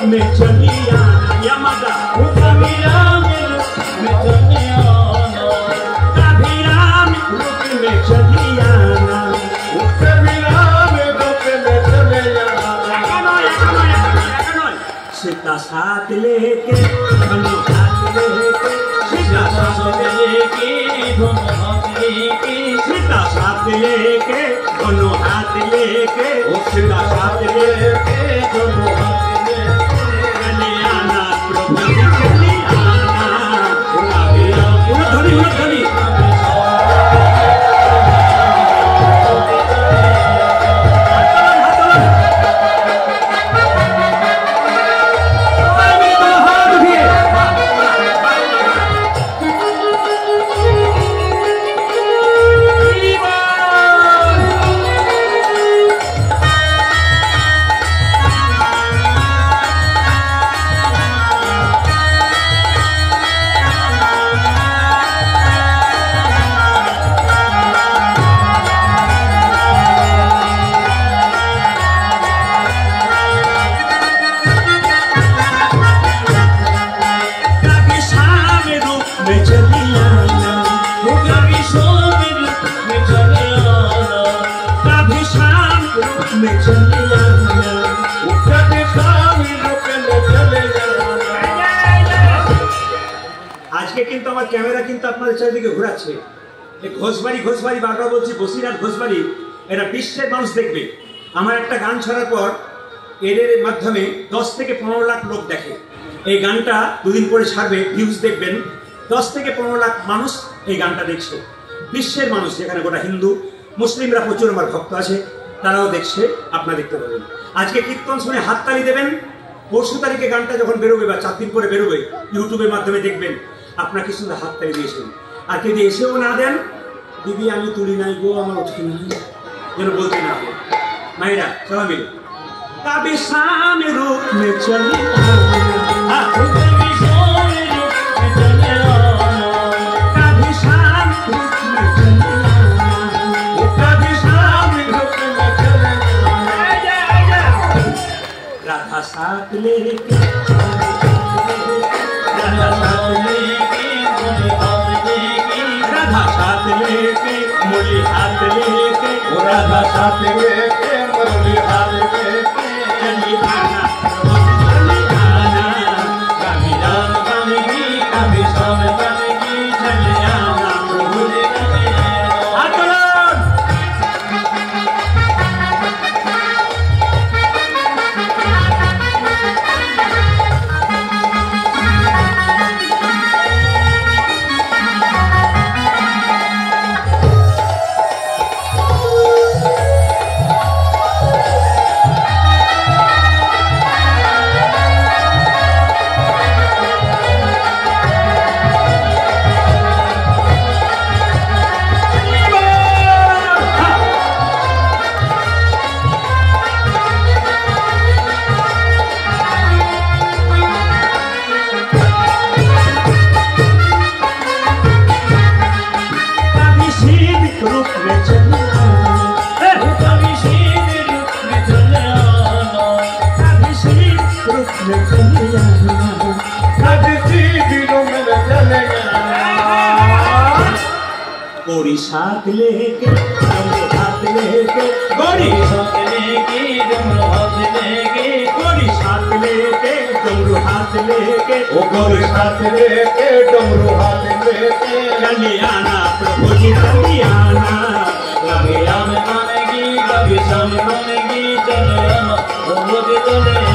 में चली आना यमदा कभी राम में चली आना कभी राम रूप में चली आना कभी राम रूप में चले आना सीता साथ लेके दोनों हाथ लेके सीता साथ लेके दोनों हाथ लेके सीता साथ लेके दोनों हाथ लेके सीता साथ लेके दोनों हाथ लेके चले आना प्रभु चले आना उड़धनी কিন্তু আমার ক্যামেরা কিন্তু আপনাদের চারিদিকে ঘোরাচ্ছে এই ঘোষবাড়ি বারবার বলছি বসিরহাট ঘোষবাড়ি এরা বিশ্বের মানুষ দেখবে আমার একটা গান ছাড়ার পর এদের মাধ্যমে 10 থেকে 15 লাখ লোক দেখে এই গানটা দুদিন পরে ছাড়বে ভিউজ দেখবেন 10 থেকে 15 লাখ মানুষ এই গানটা দেখছে বিশ্বের মানুষ যেখানে গোটা হিন্দু মুসলিমরা প্রচুর আমার ভক্ত আছে তারাও দেখছে আপনারা দেখতে পাবেন আজকে কীর্তন শুনে হাততালি দেবেন পরশু তারিখে গানটা যখন বেরোবে বা 4 দিন পরে বেরোবে ইউটিউবের মাধ্যমে দেখবেন আপনার কি সুন্দর হাততালি দিয়েছেন আর যদি এসেও না দেন দিদি আমি তুলি নাই গো আমার উঠি নাই যেন বলতে না হবে মায়েরা সবাই মিলে कभी शाम रूप में चली कभी शाम रूप में चली कभी शाम रूप में चले राधा साथ लेके राधा साथ लेके मुरली हाथ लेके राधा साथ लेके मुरली हाथ लेके चली आना चली आना कभी राम बनेगी कभी शाम बनेगी चली आना प्रभु ने गोरी साथ लेके डमरू हाथ लेके गोरी साथ लेके डमरू हाथ लेके गोरी साथ लेके डमरू हाथ लेके ओ गोरी साथ लेके डमरू हाथ लेके चली आना प्रभु जी चली आना कभी राम बनेगी कभी शाम बनेगी चले आना प्रभु जी चले